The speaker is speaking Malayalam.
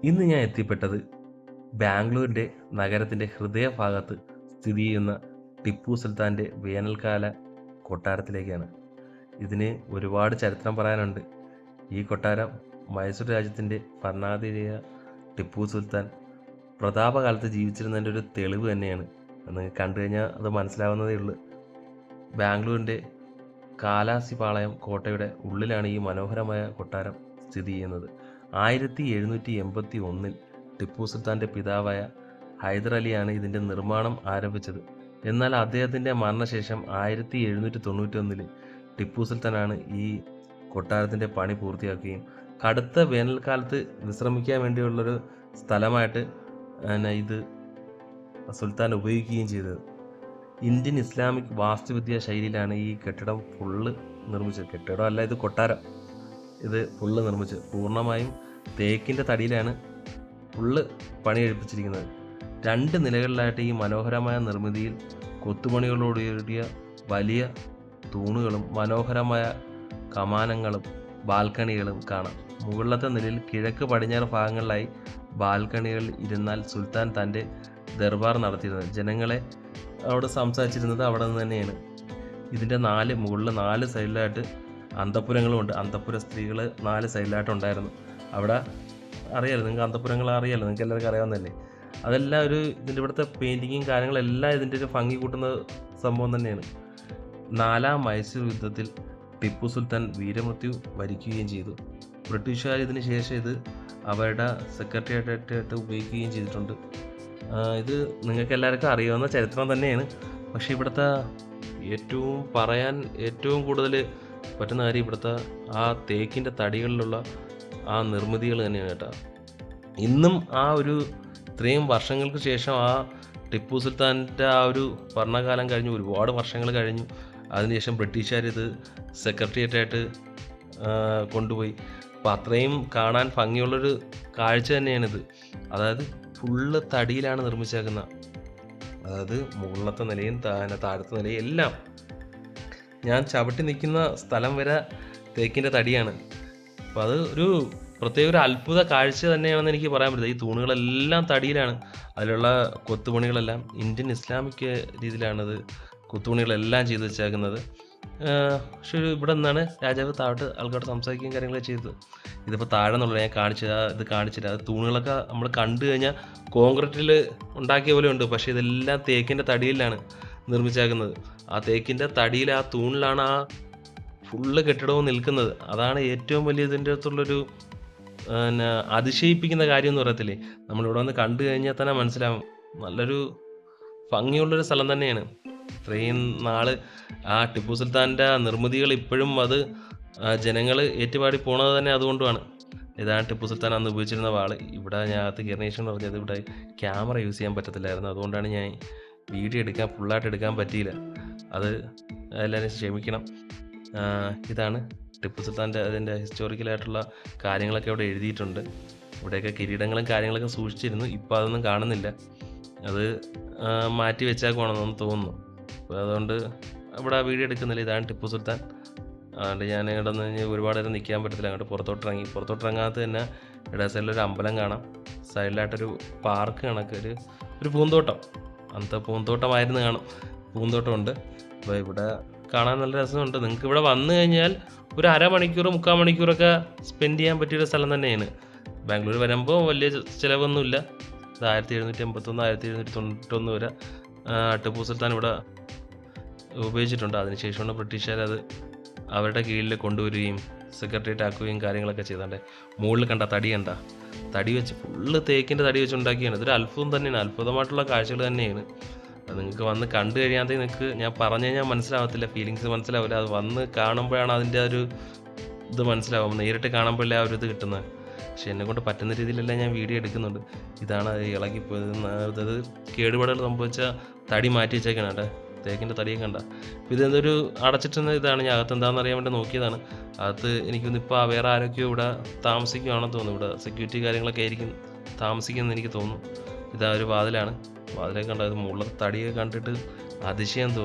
ഇന്ന് ഞാൻ എത്തിപ്പെട്ടത് ബാംഗ്ലൂരിൻ്റെ നഗരത്തിൻ്റെ ഹൃദയഭാഗത്ത് സ്ഥിതി ചെയ്യുന്ന ടിപ്പു സുൽത്താൻ്റെ വേനൽക്കാല കൊട്ടാരത്തിലേക്കാണ്. ഇതിന് ഒരുപാട് ചരിത്രം പറയാനുണ്ട്. ഈ കൊട്ടാരം മൈസൂർ രാജ്യത്തിൻ്റെ ഭരണാധികാരിയായ ടിപ്പു സുൽത്താൻ പ്രതാപകാലത്ത് ജീവിച്ചിരുന്നതിൻ്റെ ഒരു തെളിവ് തന്നെയാണ്. നിങ്ങൾക്ക് കണ്ടു കഴിഞ്ഞാൽ അത് മനസ്സിലാവുന്നതേ ഉള്ളൂ. ബാംഗ്ലൂരിൻ്റെ കാലാസിപാളയം കോട്ടയുടെ ഉള്ളിലാണ് ഈ മനോഹരമായ കൊട്ടാരം സ്ഥിതി ചെയ്യുന്നത്. 1781 ടിപ്പു സുൽത്താൻ്റെ പിതാവായ ഹൈദർ അലിയാണ് ഇതിൻ്റെ നിർമ്മാണം ആരംഭിച്ചത്. എന്നാൽ അദ്ദേഹത്തിൻ്റെ മരണശേഷം 1791 ടിപ്പു സുൽത്താനാണ് ഈ കൊട്ടാരത്തിൻ്റെ പണി പൂർത്തിയാക്കുകയും കടുത്ത വേനൽക്കാലത്ത് വിശ്രമിക്കാൻ വേണ്ടിയുള്ളൊരു സ്ഥലമായിട്ട് ഇത് സുൽത്താൻ ഉപയോഗിക്കുകയും ചെയ്തത്. ഇന്ത്യൻ ഇസ്ലാമിക് വാസ്തുവിദ്യാ ശൈലിയിലാണ് ഈ കെട്ടിടം ഫുള്ള് നിർമ്മിച്ചത്. കെട്ടിടമല്ല, ഇത് കൊട്ടാരം. ഇത് ഫുള്ള് നിർമ്മിച്ചത് പൂർണ്ണമായും തേക്കിൻ്റെ തടിയിലാണ് ഫുള്ള് പണി കഴിപ്പിച്ചിരിക്കുന്നത്. 2 നിലകളിലായിട്ട് ഈ മനോഹരമായ നിർമ്മിതിയിൽ കൊത്തുപണികളോടുകൂടിയ വലിയ തൂണുകളും മനോഹരമായ കമാനങ്ങളും ബാൽക്കണികളും കാണാം. മുകളിലത്തെ നിലയിൽ കിഴക്ക് പടിഞ്ഞാറ് ഭാഗങ്ങളിലായി ബാൽക്കണികളിൽ ഇരുന്നാൽ സുൽത്താൻ തൻ്റെ ദർബാർ നടത്തിയിരുന്നത്. ജനങ്ങളെ അവിടെ സംസാരിച്ചിരുന്നത് അവിടെ നിന്ന് തന്നെയാണ്. ഇതിൻ്റെ മുകളിൽ 4 സൈഡിലായിട്ട് അന്തഃപുരങ്ങളുമുണ്ട്. അന്തഃപുര സ്ത്രീകൾ 4 സൈഡിലായിട്ടുണ്ടായിരുന്നു. അവിടെ അറിയാമല്ലോ, നിങ്ങൾക്ക് അന്തഃപുരങ്ങൾ അറിയാമല്ലോ, നിങ്ങൾക്ക് എല്ലാവർക്കും അറിയാവുന്നതല്ലേ. അതെല്ലാം ഇതിൻ്റെ ഇവിടുത്തെ പെയിൻറ്റിങ്ങും കാര്യങ്ങളെല്ലാം ഇതിൻ്റെ ഒരു ഭംഗി കൂട്ടുന്ന സംഭവം തന്നെയാണ്. 4ാം മൈസൂർ യുദ്ധത്തിൽ ടിപ്പു സുൽത്താൻ വീരമൃത്യു വരിക്കുകയും ചെയ്തു. ബ്രിട്ടീഷുകാർ ഇതിന് ശേഷം ഇത് അവരുടെ സെക്രട്ടേറിയറ്റായിട്ട് ഉപയോഗിക്കുകയും ചെയ്തിട്ടുണ്ട്. ഇത് നിങ്ങൾക്ക് എല്ലാവർക്കും അറിയാവുന്ന ചരിത്രം തന്നെയാണ്. പക്ഷേ ഇവിടുത്തെ പറയാൻ ഏറ്റവും കൂടുതൽ പറ്റുന്ന കാര്യം ഇവിടുത്തെ ആ തേക്കിൻ്റെ തടികളിലുള്ള ആ നിർമ്മിതികൾ തന്നെയാണ് കേട്ടോ. ഇന്നും ഇത്രയും വർഷങ്ങൾക്ക് ശേഷം ആ ടിപ്പു സുൽത്താൻ്റെ ആ ഒരു ഭരണകാലം കഴിഞ്ഞു, ഒരുപാട് വർഷങ്ങൾ കഴിഞ്ഞു. അതിനുശേഷം ബ്രിട്ടീഷുകാർ ഇത് സെക്രട്ടേറിയറ്റായിട്ട് കൊണ്ടുപോയി. അപ്പോൾ അത്രയും കാണാൻ ഭംഗിയുള്ളൊരു കാഴ്ച തന്നെയാണിത്. അതായത് ഫുള്ള് തടിയിലാണ് നിർമ്മിച്ചേക്കുന്നത്. അതായത് മുകളിലത്തെ നിലയും താഴത്തെ നിലയും എല്ലാം. ഞാൻ ചവിട്ടി നിൽക്കുന്ന സ്ഥലം വരെ തേക്കിൻ്റെ തടിയാണ്. അപ്പോൾ അത് പ്രത്യേക ഒരു അത്ഭുത കാഴ്ച തന്നെയാണെന്ന് എനിക്ക് പറയാൻ പറ്റില്ല. ഈ തൂണുകളെല്ലാം തടിയിലാണ്. അതിലുള്ള കൊത്തുപണികളെല്ലാം ഇന്ത്യൻ ഇസ്ലാമിക് രീതിയിലാണത് കൊത്തുപണികളെല്ലാം ചെയ്ത് വെച്ചേക്കുന്നത്. പക്ഷേ ഇവിടെ നിന്നാണ് രാജാവ് താഴോട്ട് ആൾക്കാരോട് സംസാരിക്കുകയും കാര്യങ്ങളൊക്കെ ചെയ്തത്. ഇതിപ്പോൾ താഴെ നിന്നുള്ള ഞാൻ കാണിച്ചില്ല. അത് തൂണുകളൊക്കെ നമ്മൾ കണ്ടു കഴിഞ്ഞാൽ കോൺക്രീറ്റിൽ ഉണ്ടാക്കിയ പോലെ ഉണ്ട്. പക്ഷേ ഇതെല്ലാം തേക്കിൻ്റെ തടിയിലാണ് നിർമ്മിച്ചേക്കുന്നത്. ആ തേക്കിൻ്റെ തടിയിൽ ആ തൂണിലാണ് ആ ഫുള്ള് കെട്ടിടവും നിൽക്കുന്നത്. അതാണ് ഏറ്റവും വലിയ ഇതിൻ്റെ അകത്തുള്ളൊരു അതിശയിപ്പിക്കുന്ന കാര്യം എന്ന് പറയത്തില്ലേ. നമ്മളിവിടെ വന്ന് കണ്ടു കഴിഞ്ഞാൽ തന്നെ മനസ്സിലാവും. നല്ലൊരു ഭംഗിയുള്ളൊരു സ്ഥലം തന്നെയാണ്. ഇത്രയും നാൾ ആ ടിപ്പു സുൽത്താൻ്റെ നിർമ്മിതികൾ ഇപ്പോഴും അത് ജനങ്ങൾ ഏറ്റുപാടി പോണത് തന്നെ അതുകൊണ്ടുമാണ്. ഇതാണ് ടിപ്പു സുൽത്താൻ അന്ന് ഉപയോഗിച്ചിരുന്ന വാള്. ഇവിടെ ഞാൻ കീർണേഷൻ പറഞ്ഞത് ഇവിടെ ക്യാമറ യൂസ് ചെയ്യാൻ പറ്റത്തില്ലായിരുന്നു. അതുകൊണ്ടാണ് ഞാൻ വീഡിയോ ഫുള്ളായിട്ട് എടുക്കാൻ പറ്റിയില്ല. അത് എല്ലാവരും ക്ഷമിക്കണം. ഇതാണ് ടിപ്പു സുൽത്താൻ്റെ അതിൻ്റെ ഹിസ്റ്റോറിക്കലായിട്ടുള്ള കാര്യങ്ങളൊക്കെ ഇവിടെ എഴുതിയിട്ടുണ്ട്. ഇവിടെയൊക്കെ കിരീടങ്ങളും കാര്യങ്ങളൊക്കെ സൂക്ഷിച്ചിരുന്നു. ഇപ്പോൾ അതൊന്നും കാണുന്നില്ല. അത് മാറ്റി വെച്ചേക്കുവാണെന്ന് തോന്നുന്നു. അപ്പോൾ അതുകൊണ്ട് ഇവിടെ വീഡിയോ എടുക്കുന്നില്ല. ഇതാണ് ടിപ്പു സുൽത്താൻ. അതുകൊണ്ട് ഞാൻ ഇവിടെ നിന്ന് ഒരുപാട് നേരം നിൽക്കാൻ പറ്റത്തില്ല. അങ്ങോട്ട് പുറത്തോട്ടിറങ്ങാത്ത തന്നെ ഇട സൈഡിലൊരു അമ്പലം കാണാം. സൈഡിലായിട്ടൊരു പാർക്ക് കണക്ക് ഒരു പൂന്തോട്ടം. അന്നത്തെ പൂന്തോട്ടമായിരുന്നു കാണും. പൂന്തോട്ടമുണ്ട്. അപ്പോൾ ഇവിടെ കാണാൻ നല്ല രസമുണ്ട്. നിങ്ങൾക്ക് ഇവിടെ വന്നു കഴിഞ്ഞാൽ ഒരു അരമണിക്കൂർ 3/4 മണിക്കൂറൊക്കെ സ്പെൻഡ് ചെയ്യാൻ പറ്റിയൊരു സ്ഥലം തന്നെയാണ്. ബാംഗ്ലൂർ വരുമ്പോൾ വലിയ ചിലവൊന്നുമില്ല. 1781 1791 വരെ ടിപ്പു സുൽത്താൻ ഇവിടെ ഉപയോഗിച്ചിട്ടുണ്ട്. അതിനുശേഷമാണ് ബ്രിട്ടീഷുകാർ അത് അവരുടെ കീഴിൽ കൊണ്ടുവരികയും സെക്രട്ടേറിയറ്റ് ആക്കുകയും കാര്യങ്ങളൊക്കെ ചെയ്തോണ്ടേ. മുകളിൽ തടി വെച്ച് ഫുള്ള് തേക്കിൻ്റെ തടി വെച്ച് ഉണ്ടാക്കിയാണ്. ഇതൊരു അത്ഭുതം തന്നെയാണ്. അത്ഭുതമായിട്ടുള്ള കാഴ്ചകൾ തന്നെയാണ്. അത് നിങ്ങൾക്ക് വന്ന് കണ്ടു കഴിയാതെ നിങ്ങൾക്ക് ഞാൻ പറഞ്ഞു കഴിഞ്ഞാൽ മനസ്സിലാവത്തില്ല, ഫീലിങ്സ് മനസ്സിലാവില്ല. അത് വന്ന് കാണുമ്പോഴാണ് അതിൻ്റെ ഇത് മനസ്സിലാവും. നേരിട്ട് കാണുമ്പോഴല്ലേ ആ ഒരു ഇത് കിട്ടുന്നത്. പക്ഷെ എന്നെക്കൊണ്ട് പറ്റുന്ന രീതിയിലെല്ലാം ഞാൻ വീഡിയോ എടുക്കുന്നുണ്ട്. ഇതാണ് അത് ഇളകിപ്പോയത്. അത് കേടുപാടുകൾ സംഭവിച്ച തടി മാറ്റി വെച്ചേക്കാണ് കേട്ടോ. തേക്കിൻ്റെ തടിയൊക്കെ കണ്ട. അപ്പോൾ ഇതെന്തൊരു അടച്ചിട്ടുന്ന ഇതാണ്. ഞാൻ അകത്ത് എന്താണെന്ന് അറിയാൻ വേണ്ടി നോക്കിയതാണ്. അകത്ത് എനിക്കൊന്ന് ഇപ്പോൾ വേറെ ആരൊക്കെയോ ഇവിടെ താമസിക്കുകയാണെന്ന് തോന്നുന്നു. ഇവിടെ സെക്യൂരിറ്റി കാര്യങ്ങളൊക്കെ ആയിരിക്കും താമസിക്കുമെന്ന് എനിക്ക് തോന്നുന്നു. ഇതാ ഒരു വാതിലാണ്. വാതിലൊക്കെ കണ്ടത് മുകളിലത്തെ തടിയൊക്കെ കണ്ടിട്ട് അതിശയം തോന്നും.